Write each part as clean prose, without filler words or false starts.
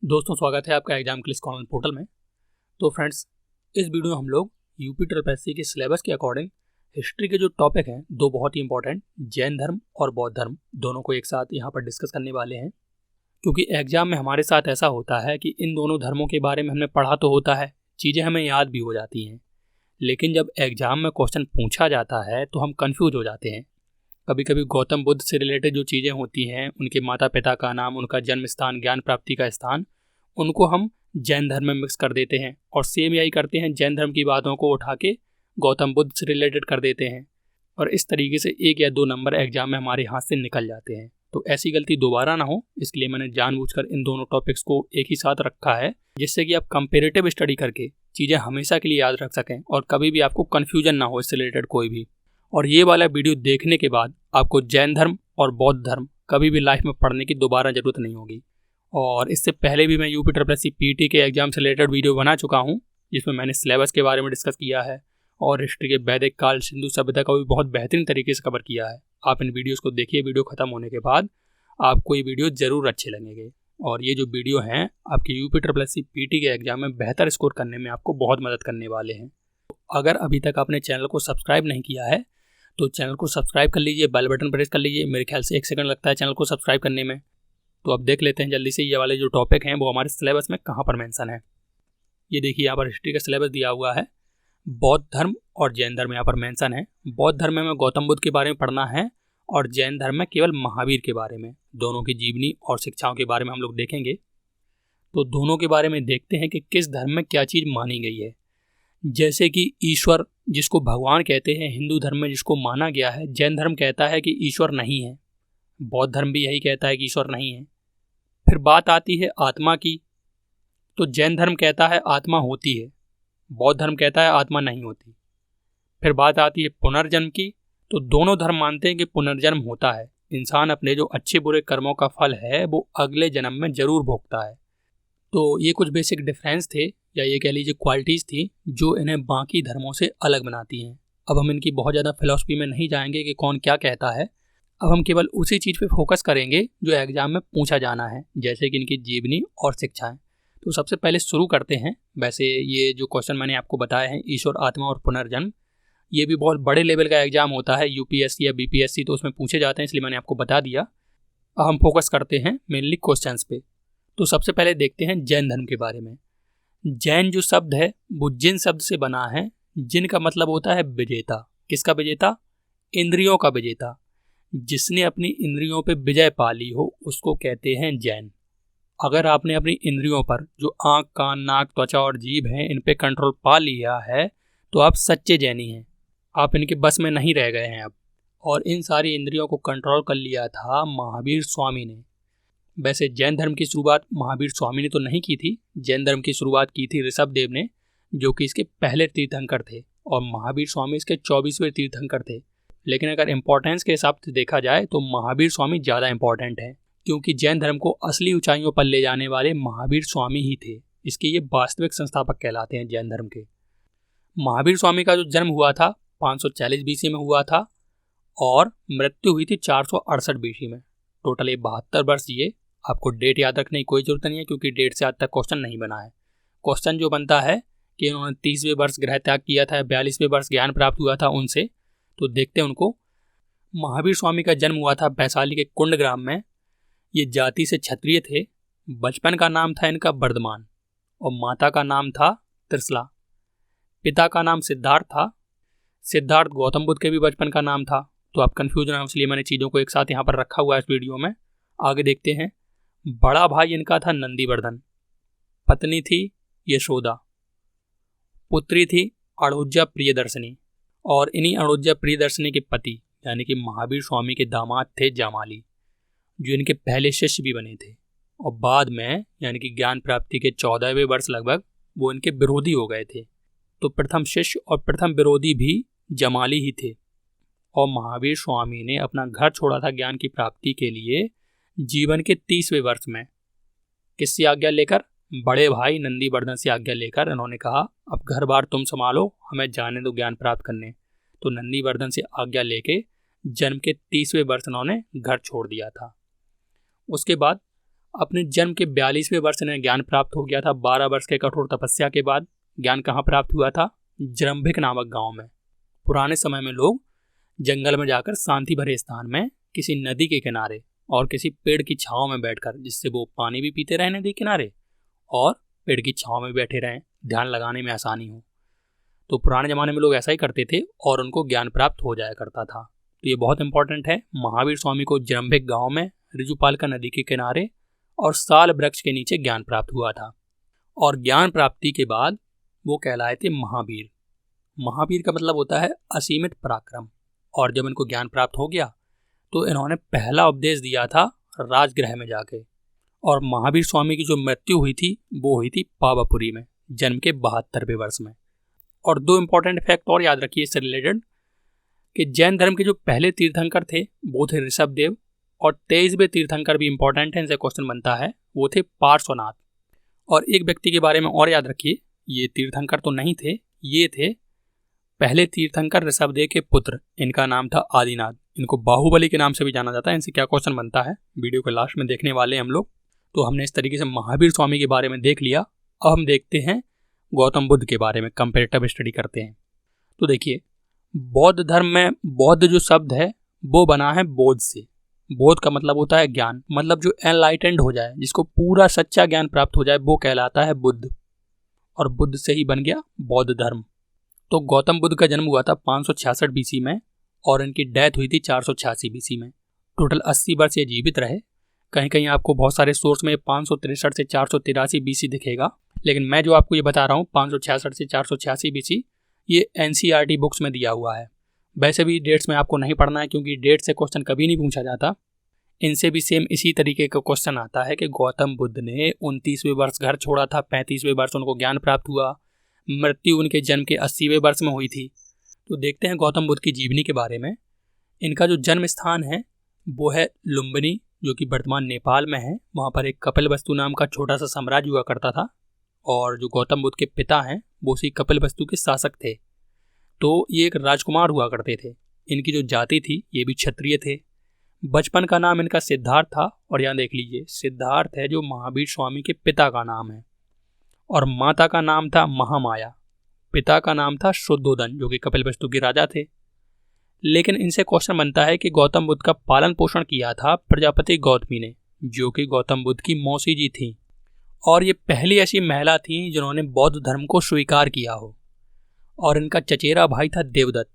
दोस्तों, स्वागत है आपका एग्जाम क्लिस ऑनलाइन पोर्टल में। तो फ्रेंड्स, इस वीडियो में हम लोग यूपी ट्रिपल के सिलेबस के अकॉर्डिंग हिस्ट्री के जो टॉपिक हैं, दो बहुत ही इंपॉर्टेंट, जैन धर्म और बौद्ध धर्म, दोनों को एक साथ यहाँ पर डिस्कस करने वाले हैं। क्योंकि एग्जाम में हमारे साथ ऐसा होता है कि इन दोनों धर्मों के बारे में हमने पढ़ा तो होता है, चीज़ें हमें याद भी हो जाती हैं, लेकिन जब एग्जाम में क्वेश्चन पूछा जाता है तो हम कंफ्यूज हो जाते हैं। कभी कभी गौतम बुद्ध से रिलेटेड जो चीज़ें होती हैं, उनके माता पिता का नाम, उनका जन्म स्थान, ज्ञान प्राप्ति का स्थान, उनको हम जैन धर्म में मिक्स कर देते हैं और सेम यही करते हैं, जैन धर्म की बातों को उठा के गौतम बुद्ध से रिलेटेड कर देते हैं और इस तरीके से 1 या 2 नंबर एग्जाम में हमारे हाथ से निकल जाते हैं। तो ऐसी गलती दोबारा ना हो, इसके लिए मैंने जानबूझकर इन दोनों टॉपिक्स को एक ही साथ रखा है, जिससे कि आप कंपेरेटिव स्टडी करके चीज़ें हमेशा के लिए याद रख सकें और कभी भी आपको कन्फ्यूजन ना हो इससे रिलेटेड कोई भी। और ये वाला वीडियो देखने के बाद आपको जैन धर्म और बौद्ध धर्म कभी भी लाइफ में पढ़ने की दोबारा ज़रूरत नहीं होगी। और इससे पहले भी मैं UP triple S C PT के एग्जाम से रिलेटेड वीडियो बना चुका हूँ, जिसमें मैंने सिलेबस के बारे में डिस्कस किया है और हिस्ट्री के वैदिक काल, सिंधु सभ्यता का भी बहुत बेहतरीन तरीके से कवर किया है। आप इन वीडियोज़ को देखिए, वीडियो ख़त्म होने के बाद आपको ये वीडियो ज़रूर अच्छे लगेंगे और ये जो वीडियो हैं आपके UP triple S C PT के एग्जाम में बेहतर स्कोर करने में आपको बहुत मदद करने वाले हैं। अगर अभी तक आपने चैनल को सब्सक्राइब नहीं किया है तो चैनल को सब्सक्राइब कर लीजिए, बेल बटन प्रेस कर लीजिए। मेरे ख्याल से 1 सेकंड लगता है चैनल को सब्सक्राइब करने में। तो अब देख लेते हैं जल्दी से ये वाले जो टॉपिक हैं वो हमारे सिलेबस में कहाँ पर मेंशन है। ये देखिए, यहाँ पर हिस्ट्री का सिलेबस दिया हुआ है, बौद्ध धर्म और जैन धर्म यहाँ पर मेंशन है। बौद्ध धर्म में गौतम बुद्ध के बारे में पढ़ना है और जैन धर्म में केवल महावीर के बारे में, दोनों की जीवनी और शिक्षाओं के बारे में हम लोग देखेंगे। तो दोनों के बारे में देखते हैं कि किस धर्म में क्या चीज़ मानी गई है। जैसे कि ईश्वर, जिसको भगवान कहते हैं, हिंदू धर्म में जिसको माना गया है, जैन धर्म कहता है कि ईश्वर नहीं है, बौद्ध धर्म भी यही कहता है कि ईश्वर नहीं है। फिर बात आती है आत्मा की, तो जैन धर्म कहता है आत्मा होती है, बौद्ध धर्म कहता है आत्मा नहीं होती। फिर बात आती है पुनर्जन्म की, तो दोनों धर्म मानते हैं कि पुनर्जन्म होता है, इंसान अपने जो अच्छे बुरे कर्मों का फल है वो अगले जन्म में जरूर भोगता है। तो ये कुछ बेसिक डिफरेंस थे, या ये कह लीजिए क्वालिटीज़ थी, जो इन्हें बाकी धर्मों से अलग बनाती हैं। अब हम इनकी बहुत ज़्यादा फिलॉसफी में नहीं जाएंगे कि कौन क्या कहता है। अब हम केवल उसी चीज़ पे फोकस करेंगे जो एग्जाम में पूछा जाना है, जैसे कि इनकी जीवनी और शिक्षाएं। तो सबसे पहले शुरू करते हैं। वैसे ये जो क्वेश्चन मैंने आपको बताया है, ईश्वर, आत्मा और पुनर्जन्म, ये भी बहुत बड़े लेवल का एग्जाम होता है, यूपीएससी या बीपीएससी, तो उसमें पूछे जाते हैं, इसलिए मैंने आपको बता दिया। अब हम फोकस करते हैं मेनली क्वेश्चंस पे। तो सबसे पहले देखते हैं जैन धर्म के बारे में। जैन जो शब्द है वो जिन शब्द से बना है, जिन का मतलब होता है विजेता। किसका विजेता? इंद्रियों का विजेता। जिसने अपनी इंद्रियों पे विजय पा ली हो उसको कहते हैं जैन। अगर आपने अपनी इंद्रियों पर, जो आँख, कान, नाक, त्वचा और जीभ हैं, इन पे कंट्रोल पा लिया है तो आप सच्चे जैनी हैं। आप इनके बस में नहीं रह गए हैं अब। और इन सारी इंद्रियों को कंट्रोल कर लिया था महावीर स्वामी ने। वैसे जैन धर्म की शुरुआत महावीर स्वामी ने तो नहीं की थी, जैन धर्म की शुरुआत की थी ऋषभ देव ने, जो कि इसके पहले तीर्थंकर थे, और महावीर स्वामी इसके 24वें तीर्थंकर थे। लेकिन अगर इम्पोर्टेंस के हिसाब से देखा जाए तो महावीर स्वामी ज़्यादा इंपॉर्टेंट है, क्योंकि जैन धर्म को असली ऊंचाइयों पर ले जाने वाले महावीर स्वामी ही थे। इसके ये वास्तविक संस्थापक कहलाते हैं जैन धर्म के। महावीर स्वामी का जो जन्म हुआ था 540 बीसी में हुआ था और मृत्यु हुई थी 468 बीसी में। टोटल ये 72 वर्ष जिए। आपको डेट याद रखने की कोई जरूरत नहीं है, क्योंकि डेट से आज तक क्वेश्चन नहीं बना है। क्वेश्चन जो बनता है कि उन्होंने 30वें वर्ष गृह त्याग किया था, 42वें वर्ष ज्ञान प्राप्त हुआ था उनसे, तो देखते हैं उनको। महावीर स्वामी का जन्म हुआ था वैशाली के कुंड ग्राम में। ये जाति से क्षत्रिय थे। बचपन का नाम था इनका वर्धमान और माता का नाम था त्रिशला। पिता का नाम सिद्धार्थ था। सिद्धार्थ गौतम बुद्ध के भी बचपन का नाम था, तो आप कंफ्यूज ना हो, इसलिए मैंने चीज़ों को एक साथ यहाँ पर रखा हुआ है इस वीडियो में। आगे देखते हैं। बड़ा भाई इनका था नंदीवर्धन। पत्नी थी यशोदा। पुत्री थी अड़ोज्या प्रियदर्शनी, और इन्हीं अड़ोज्या प्रियदर्शनी के पति यानी कि महावीर स्वामी के दामाद थे जामाली, जो इनके पहले शिष्य भी बने थे। और बाद में यानी कि ज्ञान प्राप्ति के 14वें वर्ष लगभग वो इनके विरोधी हो गए थे। तो प्रथम शिष्य और प्रथम विरोधी भी जमाली ही थे। और महावीर स्वामी ने अपना घर छोड़ा था ज्ञान की प्राप्ति के लिए जीवन के 30वें वर्ष में। किससे आज्ञा लेकर? बड़े भाई नंदीवर्धन से आज्ञा लेकर इन्होंने कहा, अब घर बार तुम संभालो, हमें जाने दो ज्ञान प्राप्त करने। तो नंदीवर्धन से आज्ञा लेके जन्म के 30वें वर्ष इन्होंने घर छोड़ दिया था। उसके बाद अपने जन्म के 42वें वर्ष इन्हें ज्ञान प्राप्त हो गया था। 12 वर्ष के कठोर तपस्या के बाद ज्ञान कहाँ प्राप्त हुआ था? जृंभिक नामक गांव में। पुराने समय में लोग जंगल में जाकर शांति भरे स्थान में किसी नदी के किनारे और किसी पेड़ की छांव में बैठकर, जिससे वो पानी भी पीते रहे नदी किनारे और पेड़ की छांव में बैठे रहें, ध्यान लगाने में आसानी हो, तो पुराने ज़माने में लोग ऐसा ही करते थे और उनको ज्ञान प्राप्त हो जाया करता था। तो ये बहुत इंपॉर्टेंट है। महावीर स्वामी को जृंभिक गांव में ऋजुपालिका नदी के किनारे और साल वृक्ष के नीचे ज्ञान प्राप्त हुआ था। और ज्ञान प्राप्ति के बाद वो कहलाए थे महावीर। महावीर का मतलब होता है असीमित पराक्रम। और जब इनको ज्ञान प्राप्त हो गया तो इन्होंने पहला उपदेश दिया था राजगृह में जाके। और महावीर स्वामी की जो मृत्यु हुई थी वो हुई थी पावापुरी में, जन्म के 72वें वर्ष में। और 2 इंपॉर्टेंट फैक्ट और याद रखिए इससे रिलेटेड कि जैन धर्म के जो पहले तीर्थंकर थे वो थे ऋषभदेव, और 23वें तीर्थंकर भी इंपॉर्टेंट है, इनसे क्वेश्चन बनता है, वो थे पार्श्वनाथ। और एक व्यक्ति के बारे में और याद रखिए, ये तीर्थंकर तो नहीं थे, ये थे पहले तीर्थंकर ऋषभदेव के पुत्र, इनका नाम था आदिनाथ। इनको बाहुबली के नाम से भी जाना जाता है। इनसे क्या क्वेश्चन बनता है वीडियो के लास्ट में देखने वाले हैं हम लोग। तो हमने इस तरीके से महावीर स्वामी के बारे में देख लिया। अब हम देखते हैं गौतम बुद्ध के बारे में, कंपैरेटिव स्टडी करते हैं। तो देखिए, बौद्ध धर्म में बौद्ध जो शब्द है वो बना है बोध से। बोध का मतलब होता है ज्ञान, मतलब जो एनलाइटेंड हो जाए, जिसको पूरा सच्चा ज्ञान प्राप्त हो जाए, वो कहलाता है बुद्ध। और बुद्ध से ही बन गया बौद्ध धर्म। तो गौतम बुद्ध का जन्म हुआ था 566 बीसी में और इनकी डेथ हुई थी 486 बीसी में। टोटल 80 वर्ष ये जीवित रहे। कहीं कहीं आपको बहुत सारे सोर्स में 563 से 483 बीसी दिखेगा, लेकिन मैं जो आपको ये बता रहा हूँ 566 से 486 बीसी, ये एनसीईआरटी बुक्स में दिया हुआ है। वैसे भी डेट्स में आपको नहीं पढ़ना है, क्योंकि डेट से क्वेश्चन कभी नहीं पूछा जाता। इनसे भी सेम इसी तरीके का क्वेश्चन आता है कि गौतम बुद्ध ने 29वें वर्ष घर छोड़ा था, 35वें वर्ष उनको ज्ञान प्राप्त हुआ, मृत्यु उनके जन्म के 80वें वर्ष में हुई थी। तो देखते हैं गौतम बुद्ध की जीवनी के बारे में। इनका जो जन्म स्थान है वो है लुम्बिनी, जो कि वर्तमान नेपाल में है। वहाँ पर एक कपिलवस्तु नाम का छोटा सा साम्राज्य हुआ करता था, और जो गौतम बुद्ध के पिता हैं वो उसी कपिलवस्तु के शासक थे। तो ये एक राजकुमार हुआ करते थे। इनकी जो जाति थी ये भी क्षत्रिय थे। बचपन का नाम इनका सिद्धार्थ था, और यहाँ देख लीजिए सिद्धार्थ है जो महावीर स्वामी के पिता का नाम है। और माता का नाम था महामाया, पिता का नाम था शुद्धोदन, जो कि कपिलवस्तु के राजा थे। लेकिन इनसे क्वेश्चन बनता है कि गौतम बुद्ध का पालन पोषण किया था प्रजापति गौतमी ने, जो कि गौतम बुद्ध की मौसी जी थी। और ये पहली ऐसी महिला थी जिन्होंने बौद्ध धर्म को स्वीकार किया हो। और इनका चचेरा भाई था देवदत्त।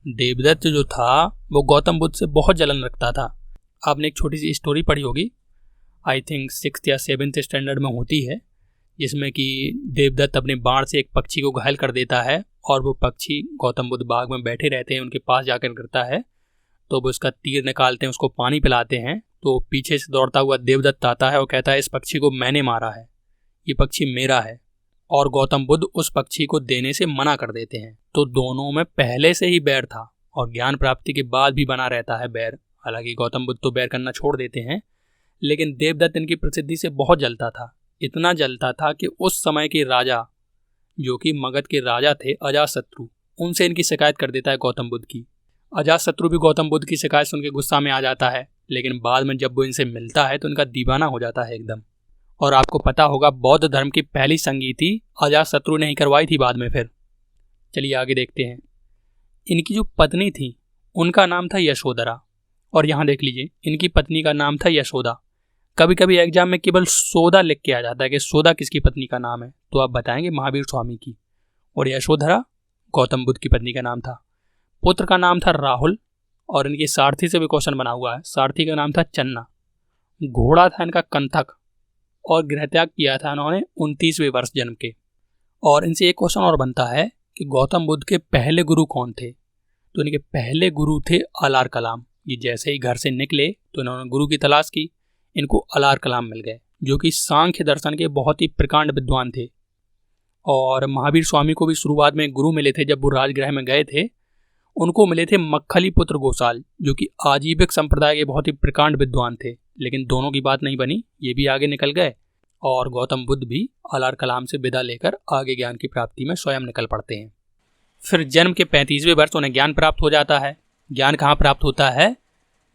देवदत्त जो था वो गौतम बुद्ध से बहुत जलन रखता था। आपने एक छोटी सी स्टोरी पढ़ी होगी, आई थिंक 6th या 7th स्टैंडर्ड में होती है, जिसमें कि देवदत्त अपने बाण से एक पक्षी को घायल कर देता है, और वो पक्षी गौतम बुद्ध बाग में बैठे रहते हैं, उनके पास जाकर गिरता है। तो वो उसका तीर निकालते हैं, उसको पानी पिलाते हैं। तो पीछे से दौड़ता हुआ देवदत्त आता है और कहता है इस पक्षी को मैंने मारा है, ये पक्षी मेरा है। और गौतम बुद्ध उस पक्षी को देने से मना कर देते हैं। तो दोनों में पहले से ही बैर था, और ज्ञान प्राप्ति के बाद भी बना रहता है बैर। हालांकि गौतम बुद्ध तो बैर करना छोड़ देते हैं, लेकिन देवदत्त इनकी प्रसिद्धि से बहुत जलता था। इतना जलता था कि उस समय के राजा, जो कि मगध के राजा थे अजातशत्रु, उनसे इनकी शिकायत कर देता है गौतम बुद्ध की। अजातशत्रु भी गौतम बुद्ध की शिकायत सुन के गुस्सा में आ जाता है, लेकिन बाद में जब वो इनसे मिलता है तो इनका दीवाना हो जाता है एकदम। और आपको पता होगा बौद्ध धर्म की पहली संगीति अजातशत्रु ने ही करवाई थी बाद में। फिर चलिए आगे देखते हैं। इनकी जो पत्नी थी उनका नाम था यशोधरा, और यहाँ देख लीजिए इनकी पत्नी का नाम था यशोदा। कभी कभी एग्जाम में केवल सोदा लिख के आ जाता है कि सोदा किसकी पत्नी का नाम है, तो आप बताएंगे महावीर स्वामी की। और यशोधरा गौतम बुद्ध की पत्नी का नाम था। पुत्र का नाम था राहुल, और इनके सारथी से भी क्वेश्चन बना हुआ है। सारथी का नाम था चन्ना। घोड़ा था इनका कंथक, और गृहत्याग किया था इन्होंने 29वें वर्ष जन्म के। और इनसे एक क्वेश्चन और बनता है कि गौतम बुद्ध के पहले गुरु कौन थे, तो इनके पहले गुरु थे अलार कलाम। ये जैसे ही घर से निकले तो इन्होंने गुरु की तलाश की, इनको अलार कलाम मिल गए, जो कि सांख्य दर्शन के बहुत ही प्रकांड विद्वान थे। और महावीर स्वामी को भी शुरुआत में गुरु मिले थे जब वो राजगृह में गए थे। उनको मिले थे मक्खली पुत्र गोसाल, जो कि आजीविक संप्रदाय के बहुत ही प्रकांड विद्वान थे। लेकिन दोनों की बात नहीं बनी, ये भी आगे निकल गए, और गौतम बुद्ध भी अलार कलाम से विदा लेकर आगे ज्ञान की प्राप्ति में स्वयं निकल पड़ते हैं। फिर जन्म के 35वें वर्ष उन्हें ज्ञान प्राप्त हो जाता है। ज्ञान कहाँ प्राप्त होता है?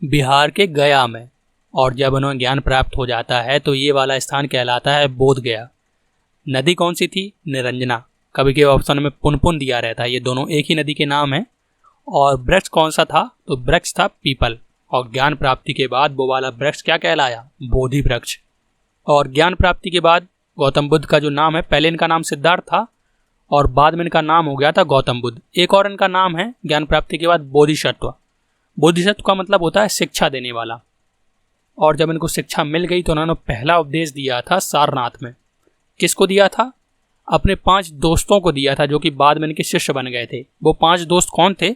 बिहार के गया में। और जब उन्हें ज्ञान प्राप्त हो जाता है तो ये वाला स्थान कहलाता है बोध गया। नदी कौन सी थी? निरंजना। कभी के ऑप्शन में पुनपुन दिया रहता है, ये दोनों एक ही नदी के नाम हैं। और वृक्ष कौन सा था? तो वृक्ष था पीपल। और ज्ञान प्राप्ति के बाद वो वाला वृक्ष क्या कहलाया? बोधि वृक्ष। और ज्ञान प्राप्ति के बाद गौतम बुद्ध का जो नाम है, पहले इनका नाम सिद्धार्थ था और बाद में इनका नाम हो गया था गौतम बुद्ध। एक और इनका नाम है ज्ञान प्राप्ति के बाद बोधिसत्व। बोधिसत्व का मतलब होता है शिक्षा देने वाला। और जब इनको शिक्षा मिल गई तो उन्होंने पहला उपदेश दिया था सारनाथ में। किसको दिया था? अपने 5 दोस्तों को दिया था, जो कि बाद में इनके शिष्य बन गए थे। वो 5 दोस्त कौन थे?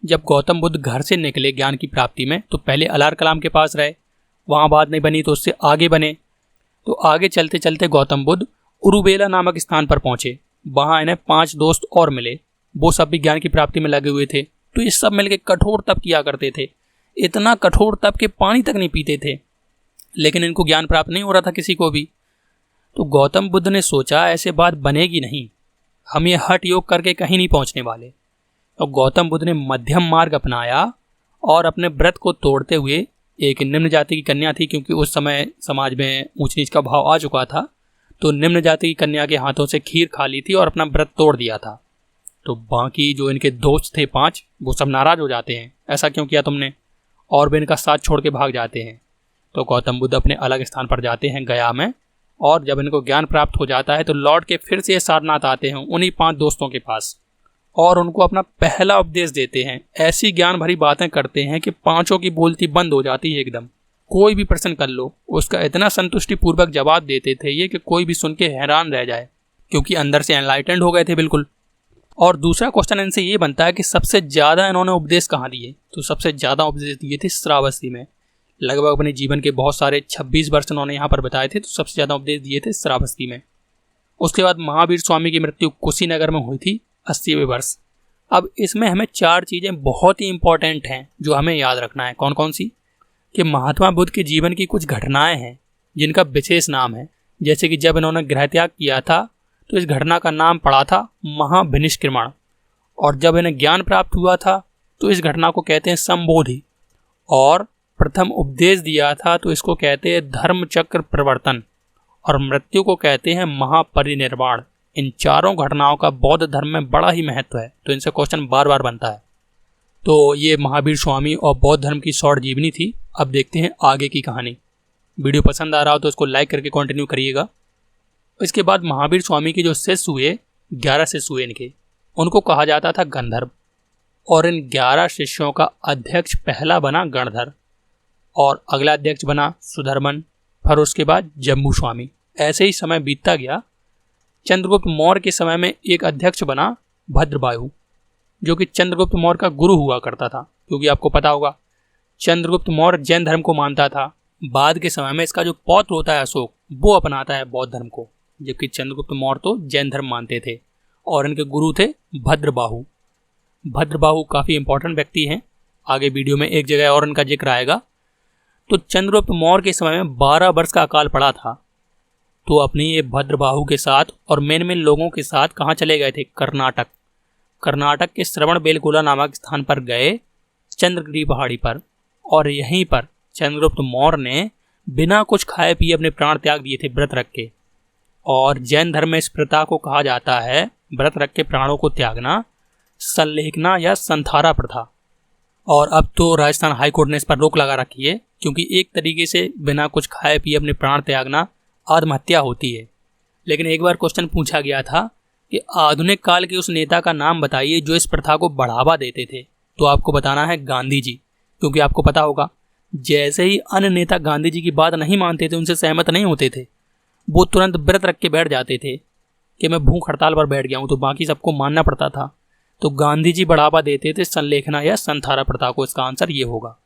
जब गौतम बुद्ध घर से निकले ज्ञान की प्राप्ति में तो पहले अलार कलाम के पास रहे, वहाँ बात नहीं बनी तो उससे आगे बने। तो आगे चलते चलते गौतम बुद्ध उरुबेला नामक स्थान पर पहुंचे। वहाँ इन्हें 5 दोस्त और मिले, वो सब भी ज्ञान की प्राप्ति में लगे हुए थे। तो ये सब मिलकर कठोर तप किया करते थे, इतना कठोर तप के पानी तक नहीं पीते थे, लेकिन इनको ज्ञान प्राप्त नहीं हो रहा था किसी को भी। तो गौतम बुद्ध ने सोचा ऐसे बात बनेगी नहीं, हम ये हठ योग करके कहीं नहीं पहुंचने वाले। तो गौतम बुद्ध ने मध्यम मार्ग अपनाया और अपने व्रत को तोड़ते हुए, एक निम्न जाति की कन्या थी क्योंकि उस समय समाज में ऊंच नीच का भाव आ चुका था, तो निम्न जाति की कन्या के हाथों से खीर खा ली थी और अपना व्रत तोड़ दिया था। तो बाकी जो इनके दोस्त थे 5, वो सब नाराज हो जाते हैं, ऐसा क्यों किया तुमने, और भी इनका साथ छोड़ के भाग जाते हैं। तो गौतम बुद्ध अपने अलग स्थान पर जाते हैं गया में, और जब इनको ज्ञान प्राप्त हो जाता है तो लौट के फिर से सारनाथ आते हैं उन्हीं 5 दोस्तों के पास और उनको अपना पहला उपदेश देते हैं। ऐसी ज्ञान भरी बातें करते हैं कि 5 की बोलती बंद हो जाती है एकदम। कोई भी प्रश्न कर लो उसका इतना संतुष्टि पूर्वक जवाब देते थे ये कि कोई भी सुन के हैरान रह जाए, क्योंकि अंदर से एनलाइटेंड हो गए थे बिल्कुल। और दूसरा क्वेश्चन इनसे ये बनता है कि सबसे ज़्यादा इन्होंने उपदेश कहाँ दिए? तो सबसे ज़्यादा उपदेश दिए थे श्रावस्ती में। लगभग अपने जीवन के बहुत सारे 26 वर्ष उन्होंने यहाँ पर बताए थे, तो सबसे ज़्यादा उपदेश दिए थे श्रावस्ती में। उसके बाद महावीर स्वामी की मृत्यु कुशीनगर में हुई थी 80वें वर्ष। अब इसमें हमें 4 चीज़ें बहुत ही इंपॉर्टेंट हैं जो हमें याद रखना है। कौन कौन सी? कि महात्मा बुद्ध के जीवन की कुछ घटनाएं हैं जिनका विशेष नाम है। जैसे कि जब इन्होंने गृह त्याग किया था तो इस घटना का नाम पड़ा था महाभिनिष्क्रमण, और जब इन्हें ज्ञान प्राप्त हुआ था तो इस घटना को कहते हैं संबोधि, और प्रथम उपदेश दिया था तो इसको कहते हैं धर्म चक्र प्रवर्तन, और मृत्यु को कहते हैं महापरिनिर्वाण। इन 4 घटनाओं का बौद्ध धर्म में बड़ा ही महत्व है, तो इनसे क्वेश्चन बार बार बनता है। तो ये महावीर स्वामी और बौद्ध धर्म की शॉर्ट जीवनी थी। अब देखते हैं आगे की कहानी। वीडियो पसंद आ रहा हो तो इसको लाइक करके कंटिन्यू करिएगा। इसके बाद महावीर स्वामी के जो शिष्य हुए, 11 शिष्य हुए इनके, उनको कहा जाता था गंधर्व, और इन 11 शिष्यों का अध्यक्ष पहला बना गणधर, और अगला अध्यक्ष बना सुधर्मन, फिर उसके बाद जम्बू स्वामी। ऐसे ही समय बीतता गया। चंद्रगुप्त मौर्य के समय में एक अध्यक्ष बना भद्रबाहु, जो कि चंद्रगुप्त मौर्य का गुरु हुआ करता था, क्योंकि आपको पता होगा चंद्रगुप्त मौर्य जैन धर्म को मानता था। बाद के समय में इसका जो पौत्र होता है अशोक, वो अपनाता है बौद्ध धर्म को, जबकि चंद्रगुप्त मौर्य तो जैन धर्म मानते थे, और इनके गुरु थे भद्रबाहु। भद्रबाहु काफ़ी इंपॉर्टेंट व्यक्ति हैं, आगे वीडियो में एक जगह और इनका जिक्र आएगा। तो चंद्रगुप्त मौर्य के समय में 12 वर्ष का अकाल पड़ा था, तो अपने ये भद्रबाहु के साथ और मेन लोगों के साथ कहाँ चले गए थे? कर्नाटक। कर्नाटक के श्रवणबेलगोला नामक स्थान पर गए, चंद्रगिरी पहाड़ी पर, और यहीं पर चंद्रगुप्त मौर्य ने बिना कुछ खाए पिए अपने प्राण त्याग दिए थे व्रत रख के। और जैन धर्म में इस प्रथा को कहा जाता है, व्रत रख के प्राणों को त्यागना, संलेखना या संथारा प्रथा। और अब तो राजस्थान हाईकोर्ट ने इस पर रोक लगा रखी है, क्योंकि एक तरीके से बिना कुछ खाए पिए अपने प्राण त्यागना आत्महत्या होती है। लेकिन एक बार क्वेश्चन पूछा गया था कि आधुनिक काल के उस नेता का नाम बताइए जो इस प्रथा को बढ़ावा देते थे, तो आपको बताना है गांधी जी, क्योंकि आपको पता होगा जैसे ही अन्य नेता गांधी जी की बात नहीं मानते थे, उनसे सहमत नहीं होते थे, वो तुरंत व्रत रख के बैठ जाते थे कि मैं भूख हड़ताल पर बैठ गया हूँ, तो बाकी सबको मानना पड़ता था। तो गांधी जी बढ़ावा देते थे संलेखना या संथारा प्रथा को, इसका आंसर ये होगा।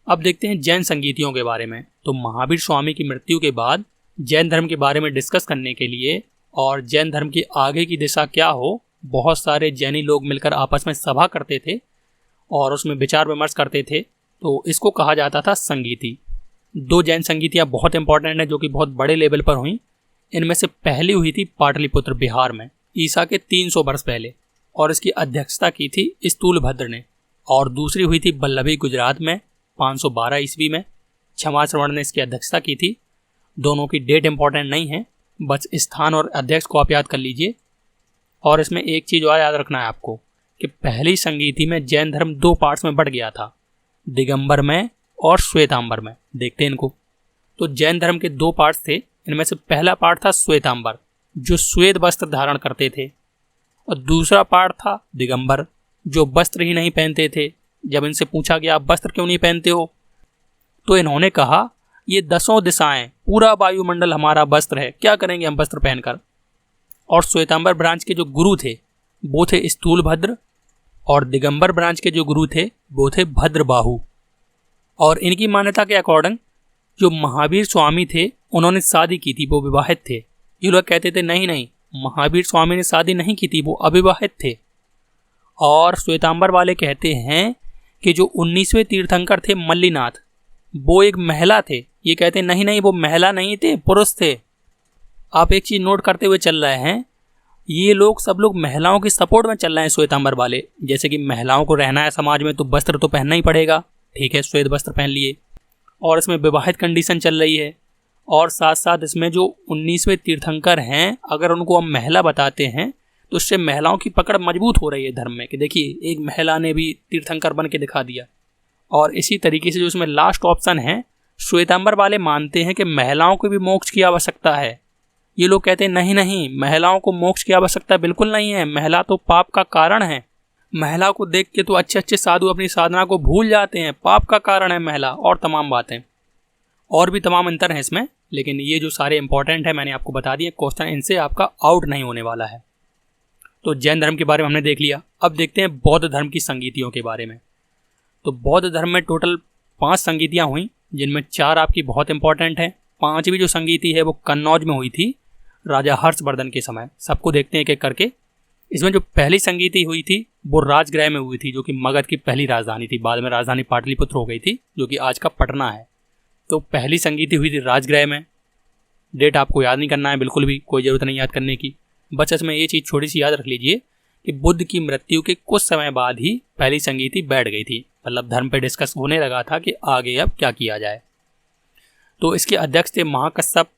अब देखते हैं जैन संगीतियों के बारे में। तो महावीर स्वामी की मृत्यु के बाद जैन धर्म के बारे में डिस्कस करने के लिए और जैन धर्म की आगे की दिशा क्या हो, बहुत सारे जैनी लोग मिलकर आपस में सभा करते थे और उसमें विचार विमर्श करते थे, तो इसको कहा जाता था संगीति। 2 जैन संगीतियाँ बहुत इंपॉर्टेंट हैं जो कि बहुत बड़े लेवल पर हुई। इनमें से पहली हुई थी पाटलिपुत्र बिहार में ईसा के 300 वर्ष पहले, और इसकी अध्यक्षता की थी स्थूलभद्र ने। और दूसरी हुई थी बल्लभी गुजरात में 512 ईस्वी में। क्षमा श्रवण ने इसकी अध्यक्षता की थी। दोनों की डेट इंपॉर्टेंट नहीं है, बस स्थान और अध्यक्ष को आप याद कर लीजिए। और इसमें एक चीज़ और याद रखना है आपको कि पहली संगीति में जैन धर्म 2 पार्ट्स में बढ़ गया था, दिगंबर में और श्वेतांबर में। देखते हैं इनको। तो जैन धर्म के 2 पार्ट्स थे। इनमें से पहला पार्ट था श्वेतांबर, जो श्वेत वस्त्र धारण करते थे, और दूसरा पार्ट था दिगंबर, जो वस्त्र ही नहीं पहनते थे। जब इनसे पूछा गया आप वस्त्र क्यों नहीं पहनते हो, तो इन्होंने कहा ये 10 दिशाएं, पूरा वायुमंडल हमारा वस्त्र है, क्या करेंगे हम वस्त्र पहनकर। और श्वेतांबर ब्रांच के जो गुरु थे वो थे स्थूलभद्र, और दिगंबर ब्रांच के जो गुरु थे वो थे भद्रबाहु। और इनकी मान्यता के अकॉर्डिंग जो महावीर स्वामी थे उन्होंने शादी की थी, वो विवाहित थे। ये लोग कहते थे नहीं नहीं, महावीर स्वामी ने शादी नहीं की थी, वो अविवाहित थे। और श्वेतांबर वाले कहते हैं कि जो 19वें तीर्थंकर थे मल्लीनाथ, वो एक महिला थे। ये कहते नहीं नहीं, वो महिला नहीं थे, पुरुष थे। आप एक चीज़ नोट करते हुए चल रहे हैं, ये लोग सब लोग महिलाओं की सपोर्ट में चल रहे हैं श्वेतांबर वाले। जैसे कि महिलाओं को रहना है समाज में तो वस्त्र तो पहनना ही पड़ेगा, ठीक है, श्वेत वस्त्र पहन लिए। और इसमें विवाहित कंडीशन चल रही है। और साथ साथ इसमें जो 19वें तीर्थंकर हैं, अगर उनको हम महिला बताते हैं तो उससे महिलाओं की पकड़ मजबूत हो रही है धर्म में, कि देखिए एक महिला ने भी तीर्थंकर बन के दिखा दिया। और इसी तरीके से जो इसमें लास्ट ऑप्शन है, श्वेतांबर वाले मानते हैं कि महिलाओं को भी मोक्ष की आवश्यकता है। ये लोग कहते हैं नहीं नहीं, महिलाओं को मोक्ष की आवश्यकता बिल्कुल नहीं है, महिला तो पाप का कारण है। महिला को देख के तो अच्छे अच्छे साधु अपनी साधना को भूल जाते हैं, पाप का कारण है महिला, और तमाम बातें। और भी तमाम अंतर हैं इसमें, लेकिन ये जो सारे इंपॉर्टेंट है मैंने आपको बता दिए। क्वेश्चन इनसे आपका आउट नहीं होने वाला है। तो जैन धर्म के बारे में हमने देख लिया। अब देखते हैं बौद्ध धर्म की संगीतियों के बारे में। तो बौद्ध धर्म में टोटल 5 संगीतियाँ हुई, जिनमें 4 आपकी बहुत इंपॉर्टेंट हैं। 5वीं जो संगीति है वो कन्नौज में हुई थी राजा हर्षवर्धन के समय। सबको देखते हैं एक एक करके। इसमें जो पहली संगीति हुई थी वो राजगृह में हुई थी, जो कि मगध की पहली राजधानी थी। बाद में राजधानी पाटलिपुत्र हो गई थी, जो कि आज का पटना है। तो पहली संगीति हुई थी राजगृह में। डेट आपको याद नहीं करना है, बिल्कुल भी कोई ज़रूरत नहीं याद करने की। बस इसमें ये चीज़ छोटी सी याद रख लीजिए कि बुद्ध की मृत्यु के कुछ समय बाद ही पहली संगीति बैठ गई थी। मतलब धर्म पे डिस्कस होने लगा था कि आगे अब क्या किया जाए। तो इसके अध्यक्ष थे महाकश्यप।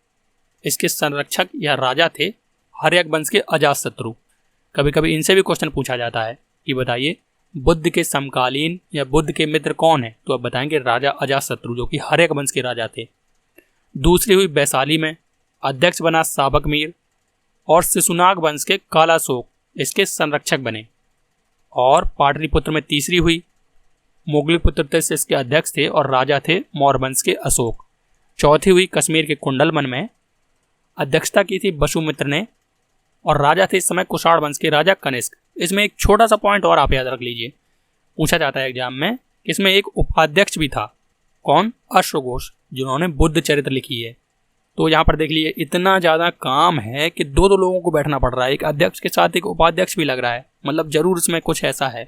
इसके संरक्षक या राजा थे हर्यक वंश के अजातशत्रु। कभी कभी इनसे भी क्वेश्चन पूछा जाता है कि बताइए बुद्ध के समकालीन या बुद्ध के मित्र कौन है, तो अब बताएंगे राजा अजातशत्रु, जो कि हर्यक वंश के राजा थे। दूसरी हुई वैशाली में, अध्यक्ष बना साबक मीर, और शिशुनाग वंश के कालाशोक इसके संरक्षक बने। और पाटलिपुत्र में तीसरी हुई, मोगलीपुत्र थे इसके अध्यक्ष थे और राजा थे मौर्य वंश के अशोक। चौथी हुई कश्मीर के कुंडलवन में, अध्यक्षता की थी वसुमित्र ने, और राजा थे इस समय कुषाण वंश के राजा कनिष्क। इसमें एक छोटा सा पॉइंट और आप याद रख लीजिए, पूछा जाता है एग्जाम में, इसमें एक उपाध्यक्ष भी था। कौन? अश्वघोष, जिन्होंने बुद्ध चरित्र लिखी है। तो यहाँ पर देख लीजिए इतना ज़्यादा काम है कि 2 लोगों को बैठना पड़ रहा है, एक अध्यक्ष के साथ एक उपाध्यक्ष भी लग रहा है। मतलब जरूर इसमें कुछ ऐसा है।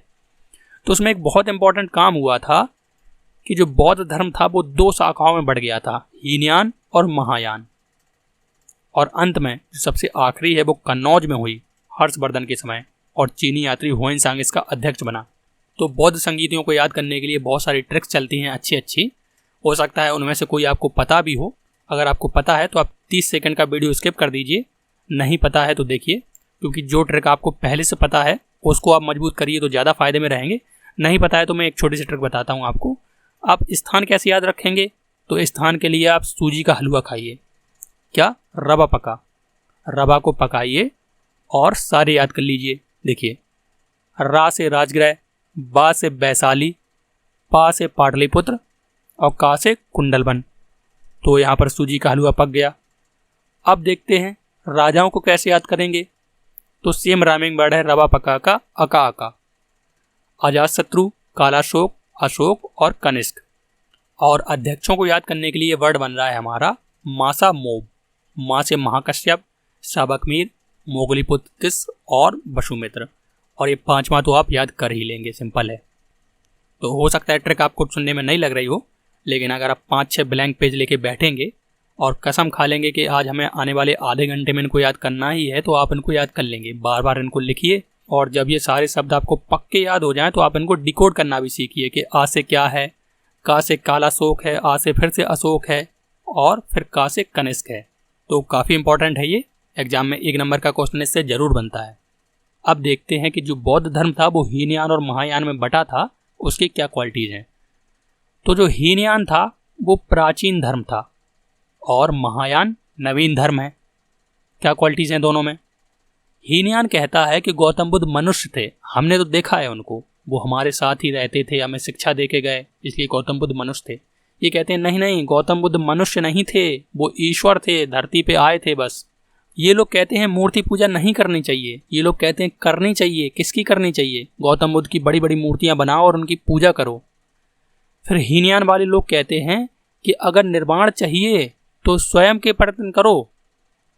तो उसमें एक बहुत इंपॉर्टेंट काम हुआ था कि जो बौद्ध धर्म था वो 2 शाखाओं में बढ़ गया था, हीनयान और महायान। और अंत में जो सबसे आखिरी है वो कन्नौज में हुई हर्षवर्धन के समय, और चीनी यात्री हुएनसांग इसका अध्यक्ष बना। तो बौद्ध संगीतियों को याद करने के लिए बहुत सारी ट्रिक्स चलती हैं अच्छी अच्छी। हो सकता है उनमें से कोई आपको पता भी हो। अगर आपको पता है तो आप 30 सेकंड का वीडियो स्किप कर दीजिए, नहीं पता है तो देखिए, क्योंकि जो ट्रिक आपको पहले से पता है उसको आप मजबूत करिए तो ज़्यादा फायदे में रहेंगे। नहीं पता है तो मैं एक छोटी सी ट्रिक बताता हूँ आपको। आप स्थान कैसे याद रखेंगे? तो स्थान के लिए आप सूजी का हलवा खाइए। क्या? रवा पका। रवा को पकाइए और सारे याद कर लीजिए। देखिए, रा से राजगृह, बा से वैशाली, पा से पाटलिपुत्र और का से कुंडलवन। तो यहाँ पर सूजी का हलवा पक गया। अब देखते हैं राजाओं को कैसे याद करेंगे। तो सेम राइमिंग वर्ड है रवा पका का अका अका। अजातशत्रु, कालाशोक, अशोक और कनिष्क। और अध्यक्षों को याद करने के लिए वर्ड बन रहा है हमारा मासा मोब। माँ से महाकश्यप, साबकमीर, मोगलीपुत्र और वसुमित्र। और ये 5वां तो आप याद कर ही लेंगे, सिंपल है। तो हो सकता है ट्रिक आपको सुनने में नहीं लग रही हो, लेकिन अगर आप 5-6 ब्लैंक पेज लेके बैठेंगे और कसम खा लेंगे कि आज हमें आने वाले आधे घंटे में इनको याद करना ही है, तो आप इनको याद कर लेंगे। बार बार इनको लिखिए, और जब ये सारे शब्द आपको पक्के याद हो जाएं तो आप इनको डिकोड करना भी सीखिए कि आ से क्या है, का से कालाशोक है, आ से फिर से अशोक है और फिर का से कनिष्क है। तो काफ़ी इंपॉर्टेंट है, ये एग्जाम में 1 नंबर का क्वेश्चन इससे ज़रूर बनता है। अब देखते हैं कि जो बौद्ध धर्म था वो हीनयान और महायान में बटा था, उसकी क्या क्वालिटीज़ हैं। तो जो हीनयान था वो प्राचीन धर्म था और महायान नवीन धर्म है। क्या क्वालिटीज़ हैं दोनों में? हीनयान कहता है कि गौतम बुद्ध मनुष्य थे, हमने तो देखा है उनको, वो हमारे साथ ही रहते थे, हमें शिक्षा दे के गए, इसलिए गौतम बुद्ध मनुष्य थे। ये कहते हैं नहीं नहीं, गौतम बुद्ध मनुष्य नहीं थे, वो ईश्वर थे, धरती पे आए थे बस। ये लोग कहते हैं मूर्ति पूजा नहीं करनी चाहिए, ये लोग कहते हैं करनी चाहिए। किसकी करनी चाहिए? गौतम बुद्ध की बड़ी बड़ी मूर्तियां बनाओ और उनकी पूजा करो। फिर हीनयान वाले लोग कहते हैं कि अगर निर्वाण चाहिए तो स्वयं के प्रयत्न करो,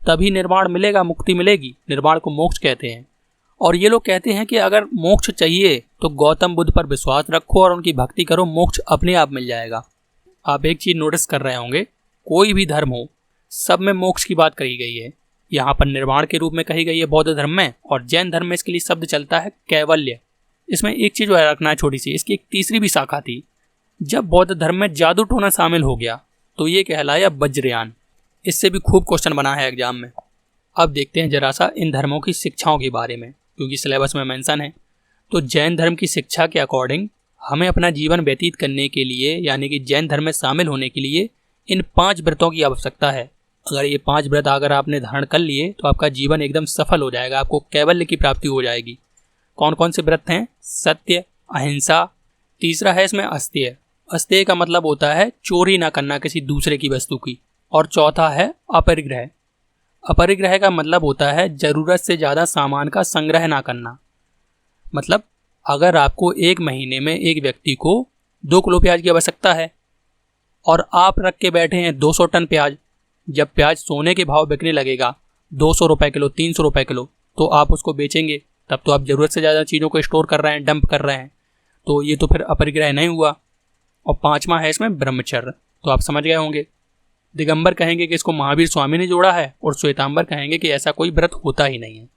तभी निर्वाण मिलेगा, मुक्ति मिलेगी। निर्वाण को मोक्ष कहते हैं। और ये लोग कहते हैं कि अगर मोक्ष चाहिए तो गौतम बुद्ध पर विश्वास रखो और उनकी भक्ति करो, मोक्ष अपने आप मिल जाएगा। आप एक चीज़ नोटिस कर रहे होंगे, कोई भी धर्म हो सब में मोक्ष की बात कही गई है। यहाँ पर निर्वाण के रूप में कही गई है बौद्ध धर्म में, और जैन धर्म में इसके लिए शब्द चलता है कैवल्य। इसमें एक चीज़ रखना है छोटी सी, इसकी एक तीसरी भी शाखा थी। जब बौद्ध धर्म में जादू टोना शामिल हो गया तो ये कहलाया वज्रयान। इससे भी खूब क्वेश्चन बना है एग्जाम में। अब देखते हैं जरा सा इन धर्मों की शिक्षाओं के बारे में, क्योंकि सिलेबस में मेंशन है। तो जैन धर्म की शिक्षा के अकॉर्डिंग हमें अपना जीवन व्यतीत करने के लिए, यानी कि जैन धर्म में शामिल होने के लिए इन 5 व्रतों की आवश्यकता है। अगर ये 5 व्रत अगर आपने धारण कर लिए तो आपका जीवन एकदम सफल हो जाएगा, आपको कैवल्य की प्राप्ति हो जाएगी। कौन कौन से व्रत हैं? सत्य, अहिंसा, तीसरा है इसमें अस्तेय। अस्तेय का मतलब होता है चोरी ना करना किसी दूसरे की वस्तु की। और चौथा है अपरिग्रह। अपरिग्रह का मतलब होता है ज़रूरत से ज़्यादा सामान का संग्रह ना करना। मतलब अगर आपको 1 महीने में एक व्यक्ति को 2 किलो प्याज की आवश्यकता है और आप रख के बैठे हैं 200 टन प्याज, जब प्याज सोने के भाव बिकने लगेगा 200 रुपये किलो, 300 रुपये किलो, तो आप उसको बेचेंगे। तब तो आप ज़रूरत से ज़्यादा चीज़ों को स्टोर कर रहे हैं, डंप कर रहे हैं, तो ये तो फिर अपरिग्रह नहीं हुआ। और 5वां है इसमें ब्रह्मचर्य। तो आप समझ गए होंगे, दिगंबर कहेंगे कि इसको महावीर स्वामी ने जोड़ा है और श्वेतांबर कहेंगे कि ऐसा कोई व्रत होता ही नहीं है।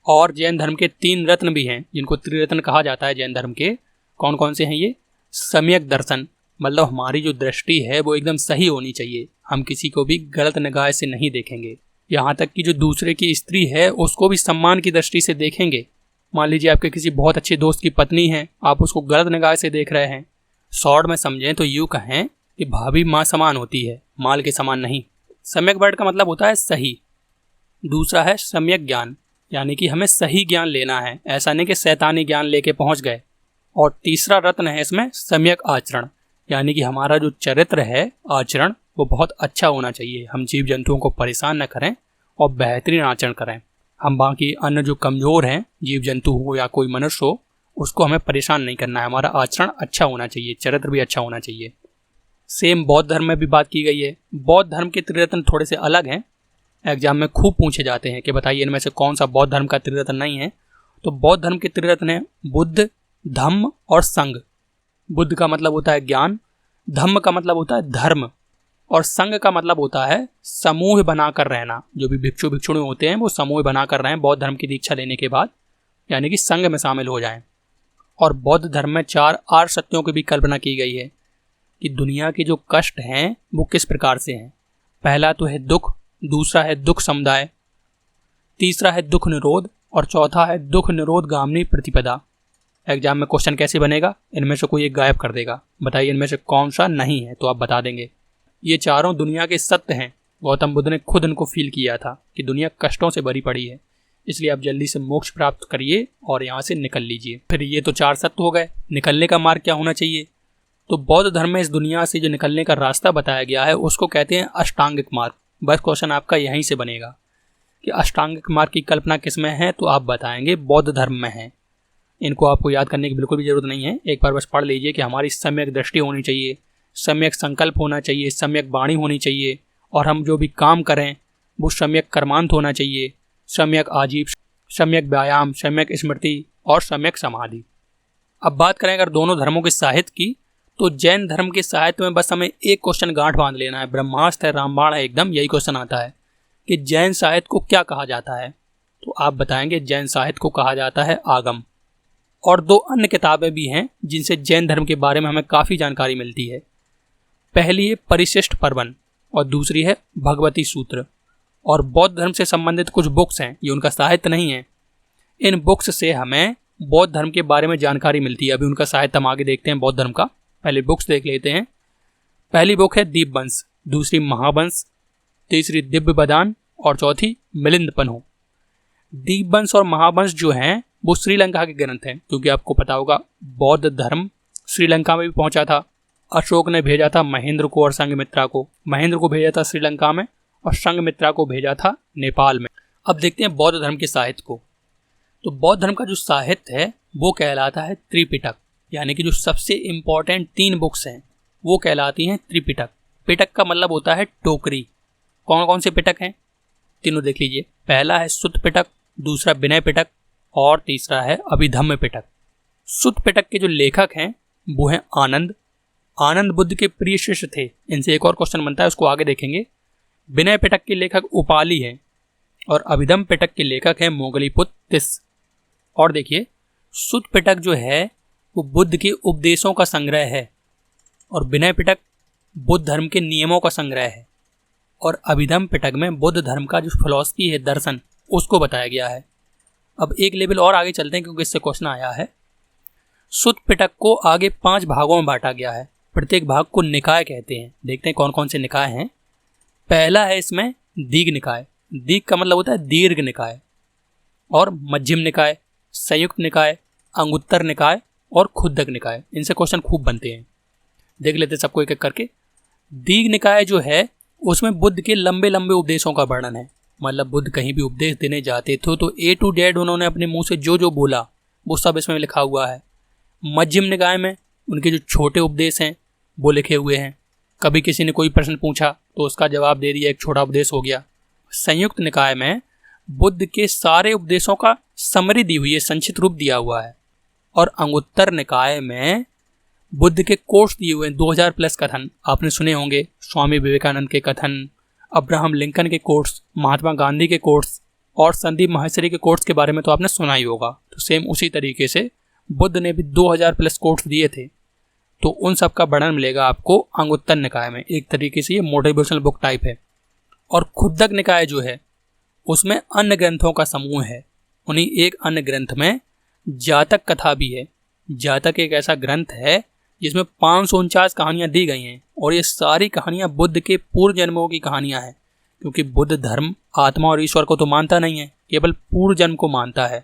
और जैन धर्म के 3 रत्न भी हैं जिनको त्रिरत्न कहा जाता है जैन धर्म के। कौन कौन से हैं ये? सम्यक दर्शन, मतलब हमारी जो दृष्टि है वो एकदम सही होनी चाहिए, हम किसी को भी गलत निगाह से नहीं देखेंगे। यहाँ तक कि जो दूसरे की स्त्री है उसको भी सम्मान की दृष्टि से देखेंगे। मान लीजिए आपके किसी बहुत अच्छे दोस्त की पत्नी है, आप उसको गलत निगाह से देख रहे हैं। शॉर्ट में समझें तो यूँ कहें कि भाभी माँ समान होती है, माल के समान नहीं। सम्यक वर्ड का मतलब होता है सही। दूसरा है सम्यक ज्ञान, यानी कि हमें सही ज्ञान लेना है, ऐसा नहीं कि शैतानी ज्ञान लेके पहुंच गए। और तीसरा रत्न है इसमें सम्यक आचरण, यानी कि हमारा जो चरित्र है, आचरण, वो बहुत अच्छा होना चाहिए। हम जीव जंतुओं को परेशान न करें और बेहतरीन आचरण करें। हम बाकी अन्य जो कमज़ोर हैं, जीव जंतु हो या कोई मनुष्य हो, उसको हमें परेशान नहीं करना है। हमारा आचरण अच्छा होना चाहिए, चरित्र भी अच्छा होना चाहिए। सेम बौद्ध धर्म में भी बात की गई है। बौद्ध धर्म के त्रिरत्न थोड़े से अलग हैं, एग्जाम में खूब पूछे जाते हैं कि बताइए इनमें से कौन सा बौद्ध धर्म का त्रिरत्न नहीं है। तो बौद्ध धर्म के त्रिरत्न हैं बुद्ध, धम्म और संघ। बुद्ध का मतलब होता है ज्ञान, धम्म का मतलब होता है धर्म, और संघ का मतलब होता है समूह बनाकर रहना। जो भी भिक्षु भिक्षुणी होते हैं वो समूह बनाकर रहें बौद्ध धर्म की दीक्षा लेने के बाद, यानी कि संघ में शामिल हो जाएं। और बौद्ध धर्म में 4 आर्य सत्यों की भी कल्पना की गई है कि दुनिया के जो कष्ट हैं वो किस प्रकार से हैं। पहला तो है दुख, दूसरा है दुख समुदाय, तीसरा है दुख निरोध, और चौथा है दुख निरोध गामिनी प्रतिपदा। एग्जाम में क्वेश्चन कैसे बनेगा? इनमें से कोई एक गायब कर देगा, बताइए इनमें से कौन सा नहीं है, तो आप बता देंगे। ये चारों दुनिया के सत्य हैं। गौतम बुद्ध ने खुद इनको फील किया था कि दुनिया कष्टों से भरी पड़ी है, इसलिए आप जल्दी से मोक्ष प्राप्त करिए और यहाँ से निकल लीजिए। फिर ये तो 4 सत्य हो गए, निकलने का मार्ग क्या होना चाहिए? तो बौद्ध धर्म में इस दुनिया से जो निकलने का रास्ता बताया गया है उसको कहते हैं अष्टांगिक मार्ग। बस क्वेश्चन आपका यहीं से बनेगा कि अष्टांगिक मार्ग की कल्पना किस में है, तो आप बताएंगे बौद्ध धर्म में है। इनको आपको याद करने की बिल्कुल भी जरूरत नहीं है, एक बार बस पढ़ लीजिए कि हमारी सम्यक दृष्टि होनी चाहिए, सम्यक संकल्प होना चाहिए, सम्यक वाणी होनी चाहिए, और हम जो भी काम करें वो सम्यक कर्मांत होना चाहिए, सम्यक आजीव, सम्यक व्यायाम, सम्यक स्मृति और सम्यक समाधि। अब बात करें अगर दोनों धर्मों के साहित्य की, तो जैन धर्म के साहित्य में बस हमें एक क्वेश्चन गांठ बांध लेना है, ब्रह्मास्त्र है, रामबाण है, एकदम यही क्वेश्चन आता है कि जैन साहित्य को क्या कहा जाता है। तो आप बताएंगे जैन साहित्य को कहा जाता है आगम। और 2 अन्य किताबें भी हैं जिनसे जैन धर्म के बारे में हमें काफ़ी जानकारी मिलती है। पहली है परिशिष्ट पर्वन और दूसरी है भगवती सूत्र। और बौद्ध धर्म से संबंधित कुछ बुक्स हैं, ये उनका साहित्य नहीं है। इन बुक्स से हमें बौद्ध धर्म के बारे में जानकारी मिलती है। अभी उनका साहित्य हम आगे देखते हैं बौद्ध धर्म का, पहले बुक्स देख लेते हैं। पहली बुक है दीपवंश, दूसरी महावंश, तीसरी दिव्य बदान और चौथी मिलिंदपन्हो। दीपवंश और महावंश जो हैं वो श्रीलंका के ग्रंथ हैं, क्योंकि आपको पता होगा बौद्ध धर्म श्रीलंका में भी पहुंचा था। अशोक ने भेजा था महेंद्र को और संघमित्रा को। महेंद्र को भेजा था श्रीलंका में और संघमित्रा को भेजा था नेपाल में। अब देखते हैं बौद्ध धर्म के साहित्य को। तो बौद्ध धर्म का जो साहित्य है वो कहलाता है त्रिपिटक, यानी कि जो सबसे इंपॉर्टेंट 3 बुक्स हैं वो कहलाती हैं त्रिपिटक। पिटक का मतलब होता है टोकरी। कौन कौन से पिटक हैं, तीनों देख लीजिए। पहला है सुत्त पिटक, दूसरा विनय पिटक और तीसरा है अभिधम्म पिटक। सुत्त पिटक के जो लेखक हैं वो हैं आनंद। आनंद बुद्ध के प्रिय शिष्य थे। इनसे एक और क्वेश्चन बनता है, उसको आगे देखेंगे। विनय पिटक के लेखक उपाली हैं और अभिधम्म पिटक के लेखक हैं मोगलीपुत्र तिस्स। और देखिए सुत्त पिटक जो है वो बुद्ध के उपदेशों का संग्रह है और विनय पिटक बुद्ध धर्म के नियमों का संग्रह है और अभिधम्म पिटक में बुद्ध धर्म का जो फिलॉसफी है, दर्शन, उसको बताया गया है। अब एक लेवल और आगे चलते हैं क्योंकि इससे क्वेश्चन आया है। सुत्त पिटक को आगे 5 भागों में बांटा गया है। प्रत्येक भाग को निकाय कहते हैं। देखते हैं कौन कौन से निकाय हैं। पहला है इसमें दीघ निकाय। दीघ का मतलब होता है दीर्घ निकाय। और मध्यम निकाय, संयुक्त निकाय, अंगुत्तर निकाय और खुद्दक निकाय। इनसे क्वेश्चन खूब बनते हैं, देख लेते हैं सबको एक एक करके। दीघ निकाय जो है उसमें बुद्ध के लंबे लंबे उपदेशों का वर्णन है। मतलब बुद्ध कहीं भी उपदेश देने जाते थे तो A to Z उन्होंने अपने मुंह से जो जो बोला वो सब इसमें लिखा हुआ है। मध्यम निकाय में उनके जो छोटे उपदेश हैं वो लिखे हुए हैं। कभी किसी ने कोई प्रश्न पूछा तो उसका जवाब दे दिया, एक छोटा उपदेश हो गया। संयुक्त निकाय में बुद्ध के सारे उपदेशों का समरी दी हुई है, संक्षिप्त रूप दिया हुआ है। और अंगुत्तर निकाय में बुद्ध के कोट्स दिए हुए हैं, 2000 प्लस कथन आपने सुने होंगे। स्वामी विवेकानंद के कथन, अब्राहम लिंकन के कोट्स, महात्मा गांधी के कोट्स और संदीप माहेश्वरी के कोट्स के बारे में तो आपने सुना ही होगा। तो सेम उसी तरीके से बुद्ध ने भी 2000 प्लस कोट्स दिए थे। तो उन सब का वर्णन मिलेगा आपको अंगुत्तर निकाय में। एक तरीके से ये मोटिवेशनल बुक टाइप है। और खुद्दक निकाय जो है उसमें अन्य ग्रंथों का समूह है। उन्हीं एक अन्य ग्रंथ में जातक कथा भी है। जातक एक ऐसा ग्रंथ है जिसमें 549 कहानियाँ दी गई हैं और ये सारी कहानियाँ बुद्ध के पूर्व जन्मों की कहानियाँ हैं, क्योंकि बुद्ध धर्म आत्मा और ईश्वर को तो मानता नहीं है, केवल पूर्व जन्म को मानता है।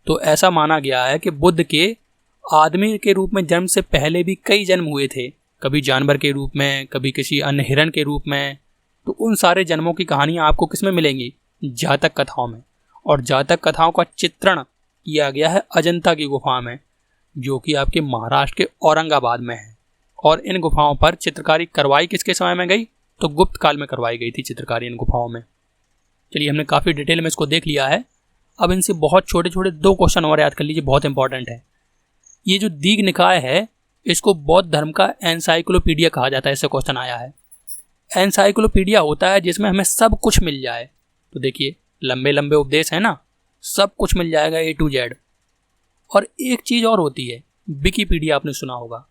तो ऐसा माना गया है कि बुद्ध के आदमी के रूप में जन्म से पहले भी कई जन्म हुए थे, कभी जानवर के रूप में, कभी किसी अन्य हिरण के रूप में। तो उन सारे जन्मों की कहानियाँ आपको किस में मिलेंगी? जातक कथाओं में। और जातक कथाओं का चित्रण किया गया है अजंता की गुफा में, जो कि आपके महाराष्ट्र के औरंगाबाद में है। और इन गुफाओं पर चित्रकारी करवाई किसके समय में गई? तो गुप्त काल में करवाई गई थी चित्रकारी इन गुफाओं में। चलिए, हमने काफ़ी डिटेल में इसको देख लिया है। अब इनसे बहुत छोटे छोटे 2 क्वेश्चन और याद कर लीजिए, बहुत इंपॉर्टेंट है। ये जो दीघ निकाय है इसको बौद्ध धर्म का एनसाइक्लोपीडिया कहा जाता है। इससे क्वेश्चन आया है। एनसाइक्लोपीडिया होता है जिसमें हमें सब कुछ मिल जाए। तो देखिए, लंबे लंबे उपदेश है ना, सब कुछ मिल जाएगा A to Z। और एक चीज़ और होती है, विकिपीडिया आपने सुना होगा।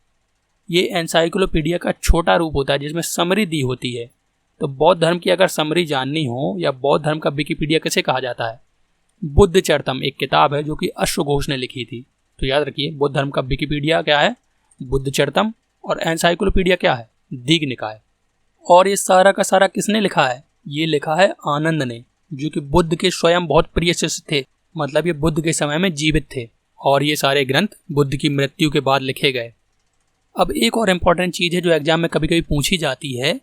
ये एनसाइक्लोपीडिया का छोटा रूप होता है जिसमें समरी दी होती है। तो बौद्ध धर्म की अगर समरी जाननी हो या बौद्ध धर्म का विकिपीडिया किसे कहा जाता है? बुद्ध चरितम एक किताब है जो कि अश्वघोष ने लिखी थी। तो याद रखिए, बौद्ध धर्म का विकिपीडिया क्या है? बुद्ध चरितम। और एनसाइक्लोपीडिया क्या है? दीघ निकाय। और ये सारा का सारा किसने लिखा है? ये लिखा है आनंद ने, जो कि बुद्ध के स्वयं बहुत प्रिय शिष्य थे। मतलब ये बुद्ध के समय में जीवित थे और ये सारे ग्रंथ बुद्ध की मृत्यु के बाद लिखे गए। अब एक और इम्पॉर्टेंट चीज़ है जो एग्जाम में कभी कभी पूछी जाती है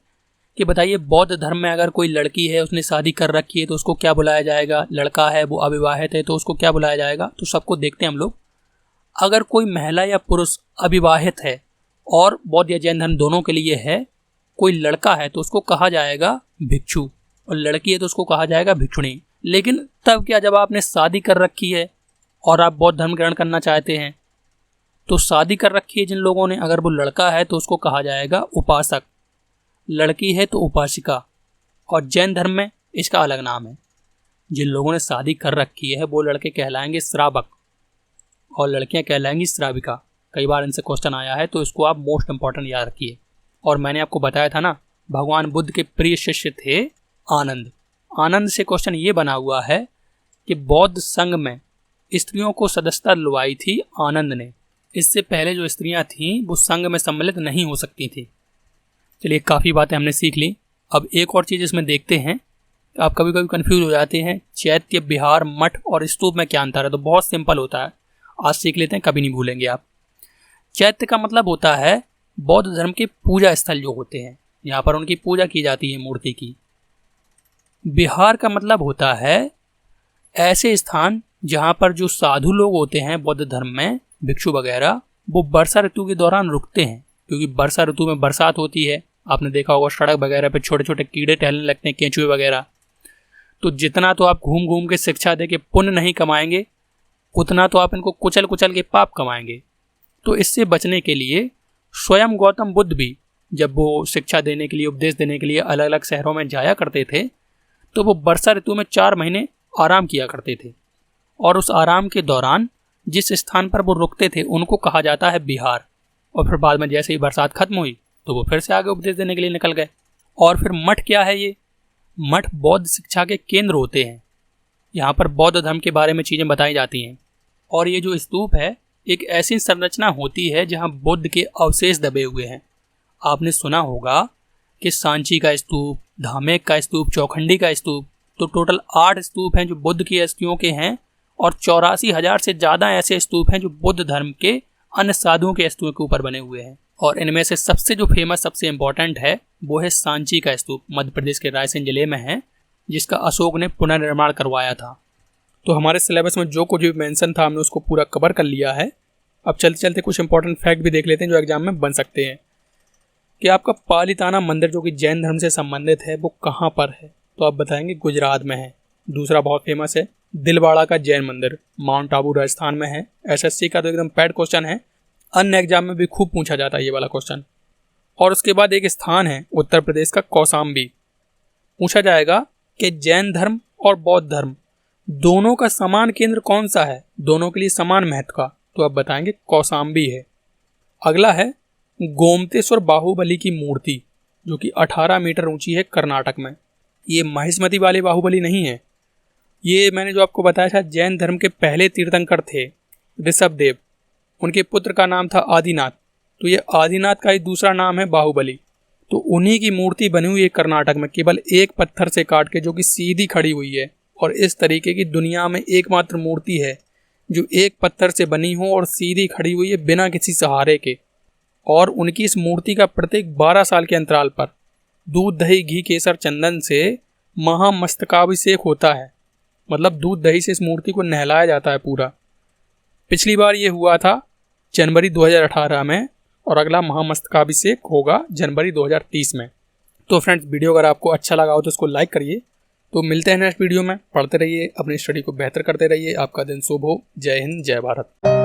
कि बताइए, बौद्ध धर्म में अगर कोई लड़की है, उसने शादी कर रखी है, तो उसको क्या बुलाया जाएगा? लड़का है, वो अविवाहित है, तो उसको क्या बुलाया जाएगा? तो सबको देखते हैं हम लोग। अगर कोई महिला या पुरुष अविवाहित है, और बौद्ध या जैन धर्म दोनों के लिए है, कोई लड़का है तो उसको कहा जाएगा भिक्षु, और लड़की है तो उसको कहा जाएगा भिक्षुणी। लेकिन तब क्या, जब आपने शादी कर रखी है और आप बौद्ध धर्म ग्रहण करना चाहते हैं, तो शादी कर रखी है जिन लोगों ने, अगर वो लड़का है तो उसको कहा जाएगा उपासक, लड़की है तो उपासिका। और जैन धर्म में इसका अलग नाम है। जिन लोगों ने शादी कर रखी है वो लड़के कहलाएंगे श्रावक और लड़कियां कहलाएंगी श्राविका। कई बार इनसे क्वेश्चन आया है, तो इसको आप मोस्ट इंपॉर्टेंट याद रखिए। और मैंने आपको बताया था ना, भगवान बुद्ध के प्रिय शिष्य थे आनंद। आनंद से क्वेश्चन ये बना हुआ है कि बौद्ध संघ में स्त्रियों को सदस्यता दिलवाई थी आनंद ने। इससे पहले जो स्त्रियां थीं वो संघ में सम्मिलित नहीं हो सकती थी। चलिए, काफ़ी बातें हमने सीख ली। अब एक और चीज़ इसमें देखते हैं। आप कभी कभी कंफ्यूज हो जाते हैं, चैत्य, बिहार, मठ और स्तूप में क्या अंतर है। तो बहुत सिंपल होता है, आज सीख लेते हैं, कभी नहीं भूलेंगे आप। चैत्य का मतलब होता है बौद्ध धर्म के पूजा स्थल जो होते हैं, यहाँ पर उनकी पूजा की जाती है मूर्ति की। बिहार का मतलब होता है ऐसे स्थान जहाँ पर जो साधु लोग होते हैं बौद्ध धर्म में, भिक्षु वगैरह, वो वर्षा ऋतु के दौरान रुकते हैं, क्योंकि वर्षा ऋतु में बरसात होती है। आपने देखा होगा सड़क वगैरह पे छोटे छोटे कीड़े टहलने लगते हैं, केंचुए वगैरह। तो जितना तो आप घूम घूम के शिक्षा दे के पुण्य नहीं कमाएंगे, उतना तो आप इनको कुचल कुचल के पाप कमाएंगे। तो इससे बचने के लिए स्वयं गौतम बुद्ध भी जब वो शिक्षा देने के लिए, उपदेश देने के लिए अलग अलग शहरों में जाया करते थे, तो वो वर्षा ऋतु में 4 महीने आराम किया करते थे। और उस आराम के दौरान जिस स्थान पर वो रुकते थे उनको कहा जाता है बिहार। और फिर बाद में जैसे ही बरसात खत्म हुई तो वो फिर से आगे उपदेश देने के लिए निकल गए। और फिर मठ क्या है? ये मठ बौद्ध शिक्षा के केंद्र होते हैं। यहाँ पर बौद्ध धर्म के बारे में चीज़ें बताई जाती हैं। और ये जो स्तूप है, एक ऐसी संरचना होती है जहाँ बुद्ध के अवशेष दबे हुए हैं। आपने सुना होगा कि सांची का स्तूप, धामेक का स्तूप, चौखंडी का स्तूप, तो टोटल 8 स्तूप हैं जो बुद्ध की अस्थियों के हैं। और 84,000 से ज़्यादा ऐसे स्तूप हैं जो बुद्ध धर्म के अन्य साधुओं के स्तूपों के ऊपर बने हुए हैं। और इनमें से सबसे जो फेमस, सबसे इम्पोर्टेंट है वो है सांची का स्तूप, मध्य प्रदेश के रायसेन जिले में है, जिसका अशोक ने पुनर्निर्माण करवाया था। तो हमारे सिलेबस में जो कुछ भी मेंशन था हमने उसको पूरा कवर कर लिया है। अब चलते चलते कुछ इंपॉर्टेंट फैक्ट भी देख लेते हैं जो एग्जाम में बन सकते हैं। कि आपका पालिताना मंदिर जो कि जैन धर्म से संबंधित है वो कहाँ पर है? तो आप बताएंगे गुजरात में है। दूसरा बहुत फेमस है दिलवाड़ा का जैन मंदिर, माउंट आबू राजस्थान में है। एसएससी का तो एकदम पैड क्वेश्चन है, अन्य एग्जाम में भी खूब पूछा जाता है ये वाला क्वेश्चन। और उसके बाद एक स्थान है उत्तर प्रदेश का कौशाम्बी। पूछा जाएगा कि जैन धर्म और बौद्ध धर्म दोनों का समान केंद्र कौन सा है, दोनों के लिए समान महत्व का? तो आप बताएंगे कौशाम्बी है। अगला है गोमतेश्वर बाहुबली की मूर्ति जो कि 18 मीटर ऊंची है कर्नाटक में। ये महिष्मति वाले बाहुबली नहीं है। ये मैंने जो आपको बताया था, जैन धर्म के पहले तीर्थंकर थे ऋषभदेव, उनके पुत्र का नाम था आदिनाथ। तो ये आदिनाथ का ही दूसरा नाम है बाहुबली। तो उन्हीं की मूर्ति बनी हुई है कर्नाटक में, केवल एक पत्थर से काट के, जो कि सीधी खड़ी हुई है। और इस तरीके की दुनिया में एकमात्र मूर्ति है जो एक पत्थर से बनी हो और सीधी खड़ी हुई है बिना किसी सहारे के। और उनकी इस मूर्ति का प्रत्येक 12 साल के अंतराल पर दूध, दही, घी, केसर, चंदन से महामस्तकाभिषेक होता है। मतलब दूध दही से इस मूर्ति को नहलाया जाता है पूरा। पिछली बार ये हुआ था जनवरी 2018 में, और अगला महामस्तकाभिषेक होगा जनवरी 2030 में। तो फ्रेंड्स, वीडियो अगर आपको अच्छा लगा हो तो उसको लाइक करिए। तो मिलते हैं नेक्स्ट वीडियो में। पढ़ते रहिए, अपनी स्टडी को बेहतर करते रहिए। आपका दिन शुभ हो। जय हिंद, जय भारत।